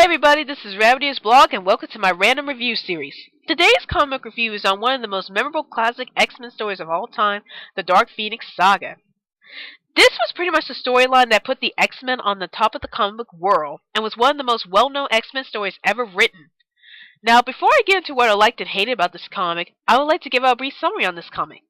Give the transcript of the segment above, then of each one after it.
everybody, this is Rabbitearsblog and welcome to my random review series. Today's comic review is on one of the most memorable classic X-Men stories of all time, the Dark Phoenix Saga. This was pretty much the storyline that put the X-Men on the top of the comic book world and was one of the most well-known X-Men stories ever written. Now, before I get into what I liked and hated about this comic, I would like to give out a brief summary on this comic.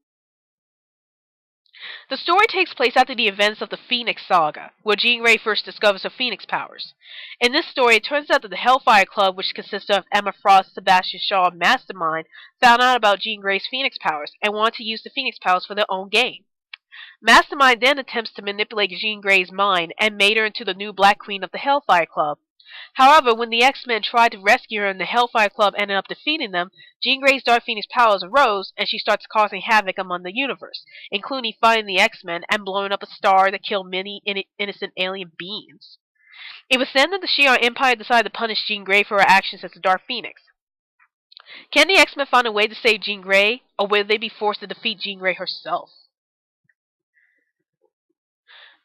The story takes place after the events of the Phoenix Saga, where Jean Grey first discovers her Phoenix powers. In this story, it turns out that the Hellfire Club, which consists of Emma Frost, Sebastian Shaw, and Mastermind, found out about Jean Grey's Phoenix powers and wanted to use the Phoenix powers for their own gain. Mastermind then attempts to manipulate Jean Grey's mind and made her into the new Black Queen of the Hellfire Club. However, when the X-Men tried to rescue her and the Hellfire Club ended up defeating them, Jean Grey's Dark Phoenix powers arose and she starts causing havoc among the universe, including fighting the X-Men and blowing up a star that killed many innocent alien beings. It was then that the Shi'ar Empire decided to punish Jean Grey for her actions as the Dark Phoenix. Can the X-Men find a way to save Jean Grey, or will they be forced to defeat Jean Grey herself?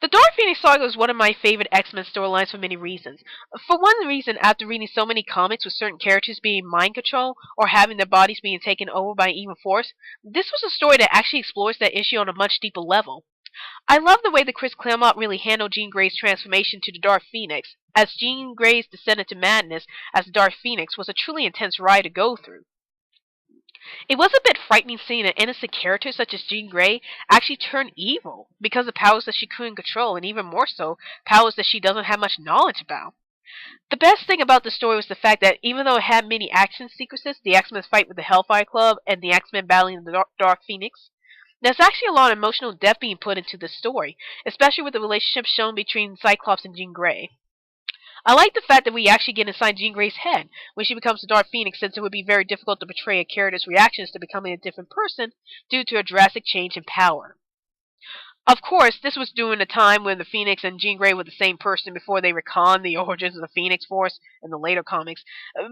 The Dark Phoenix Saga is one of my favorite X-Men storylines for many reasons. For one reason, after reading so many comics with certain characters being mind controlled or having their bodies being taken over by an evil force, this was a story that actually explores that issue on a much deeper level. I love the way that Claremont really handled Jean Grey's transformation to the Dark Phoenix, as Jean Grey's descent into madness as the Dark Phoenix was a truly intense ride to go through. It was a bit frightening seeing an innocent character such as Jean Grey actually turn evil because of powers that she couldn't control, and even more so, powers that she doesn't have much knowledge about. The best thing about the story was the fact that even though it had many action sequences, the X-Men fight with the Hellfire Club and the X-Men battling the Dark Phoenix, there's actually a lot of emotional depth being put into this story, especially with the relationship shown between Cyclops and Jean Grey. I like the fact that we actually get inside Jean Grey's head when she becomes the Dark Phoenix, since it would be very difficult to portray a character's reactions to becoming a different person due to a drastic change in power. Of course, this was during a time when the Phoenix and Jean Grey were the same person before they reconned the origins of the Phoenix Force in the later comics,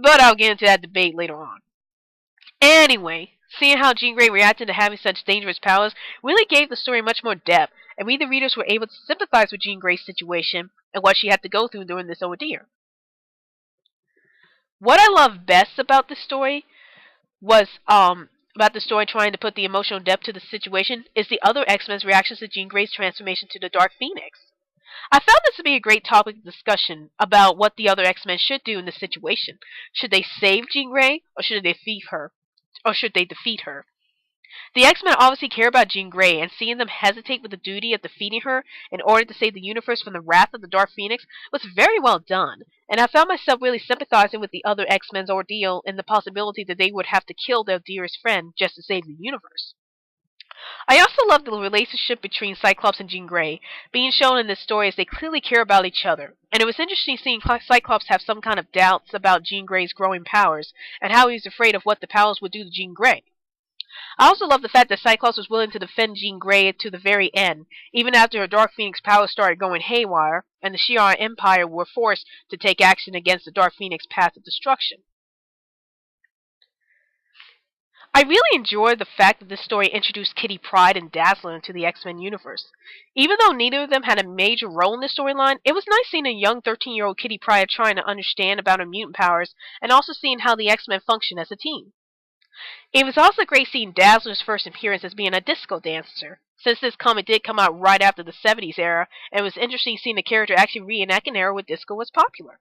but I'll get into that debate later on. Anyway, seeing how Jean Grey reacted to having such dangerous powers really gave the story much more depth, and we the readers were able to sympathize with Jean Grey's situation and what she had to go through during this ordeal. What I love best about this story was about the story trying to put the emotional depth to the situation is the other X-Men's reactions to Jean Grey's transformation to the Dark Phoenix. I found this to be a great topic of discussion about what the other X-Men should do in this situation. Should they save Jean Grey, or should they defeat her? The X-Men obviously care about Jean Grey, and seeing them hesitate with the duty of defeating her in order to save the universe from the wrath of the Dark Phoenix was very well done, and I found myself really sympathizing with the other X-Men's ordeal and the possibility that they would have to kill their dearest friend just to save the universe. I also love the relationship between Cyclops and Jean Grey being shown in this story, as they clearly care about each other, and it was interesting seeing Cyclops have some kind of doubts about Jean Grey's growing powers and how he was afraid of what the powers would do to Jean Grey. I also love the fact that Cyclops was willing to defend Jean Grey to the very end, even after her Dark Phoenix powers started going haywire, and the Shi'ar Empire were forced to take action against the Dark Phoenix path of destruction. I really enjoyed the fact that this story introduced Kitty Pryde and Dazzler into the X-Men universe. Even though neither of them had a major role in the storyline, it was nice seeing a young 13-year-old Kitty Pryde trying to understand about her mutant powers, and also seeing how the X-Men function as a team. It was also great seeing Dazzler's first appearance as being a disco dancer, since this comic did come out right after the 70s era, and it was interesting seeing the character actually reenact an era where disco was popular.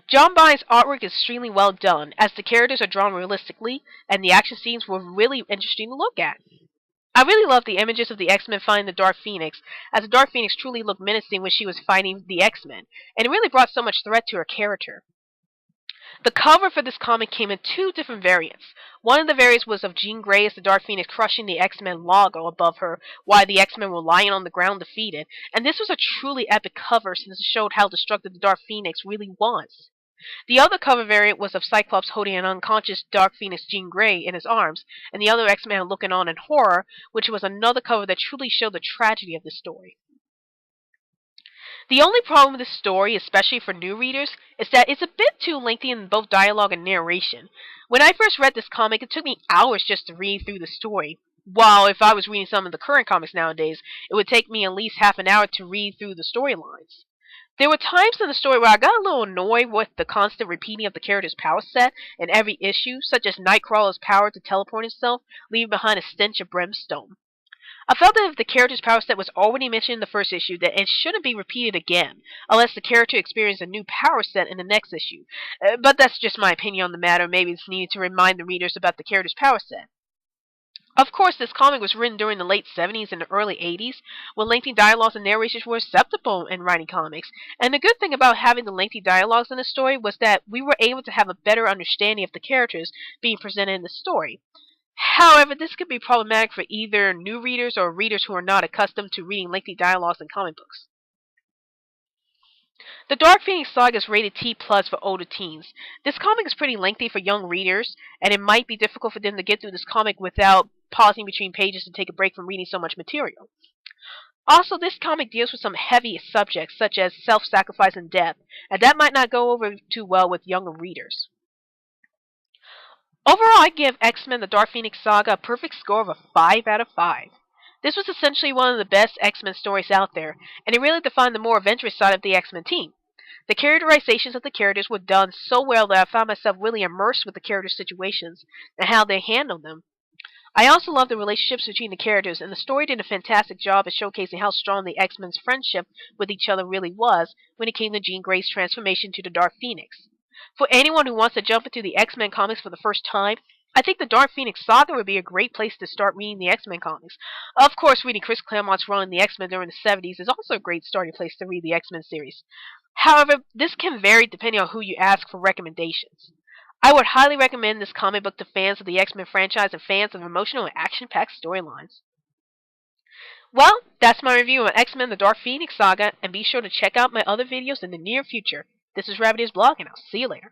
John Bynes' artwork is extremely well done, as the characters are drawn realistically, and the action scenes were really interesting to look at. I really loved the images of the X-Men fighting the Dark Phoenix, as the Dark Phoenix truly looked menacing when she was fighting the X-Men, and it really brought so much threat to her character. The cover for this comic came in two different variants. One of the variants was of Jean Grey as the Dark Phoenix crushing the X-Men logo above her while the X-Men were lying on the ground defeated, and this was a truly epic cover since it showed how destructive the Dark Phoenix really was. The other cover variant was of Cyclops holding an unconscious Dark Phoenix Jean Grey in his arms, and the other X-Men looking on in horror, which was another cover that truly showed the tragedy of the story. The only problem with this story, especially for new readers, is that it's a bit too lengthy in both dialogue and narration. When I first read this comic, it took me hours just to read through the story, while if I was reading some of the current comics nowadays, it would take me at least half an hour to read through the storylines. There were times in the story where I got a little annoyed with the constant repeating of the character's power set in every issue, such as Nightcrawler's power to teleport himself, leaving behind a stench of brimstone. I felt that if the character's power set was already mentioned in the first issue, that it shouldn't be repeated again, unless the character experienced a new power set in the next issue. But that's just my opinion on the matter. Maybe it's needed to remind the readers about the character's power set. Of course, this comic was written during the late 70s and the early 80s, when lengthy dialogues and narrations were acceptable in writing comics. And the good thing about having the lengthy dialogues in the story was that we were able to have a better understanding of the characters being presented in the story. However, this could be problematic for either new readers or readers who are not accustomed to reading lengthy dialogues in comic books. The Dark Phoenix Saga is rated T+ for older teens. This comic is pretty lengthy for young readers, and it might be difficult for them to get through this comic without pausing between pages to take a break from reading so much material. Also, this comic deals with some heavy subjects such as self-sacrifice and death, and that might not go over too well with younger readers. Overall, I give X-Men The Dark Phoenix Saga a perfect score of a 5 out of 5. This was essentially one of the best X-Men stories out there, and it really defined the more adventurous side of the X-Men team. The characterizations of the characters were done so well that I found myself really immersed with the characters' situations and how they handled them. I also love the relationships between the characters, and the story did a fantastic job of showcasing how strong the X-Men's friendship with each other really was when it came to Jean Grey's transformation to the Dark Phoenix. For anyone who wants to jump into the X-Men comics for the first time, I think the Dark Phoenix Saga would be a great place to start reading the X-Men comics. Of course, reading Chris Claremont's run in the X-Men during the 70s is also a great starting place to read the X-Men series. However, this can vary depending on who you ask for recommendations. I would highly recommend this comic book to fans of the X-Men franchise and fans of emotional and action-packed storylines. Well, that's my review on X-Men The Dark Phoenix Saga, and be sure to check out my other videos in the near future. This is Rabbitearsblog, and I'll see you later.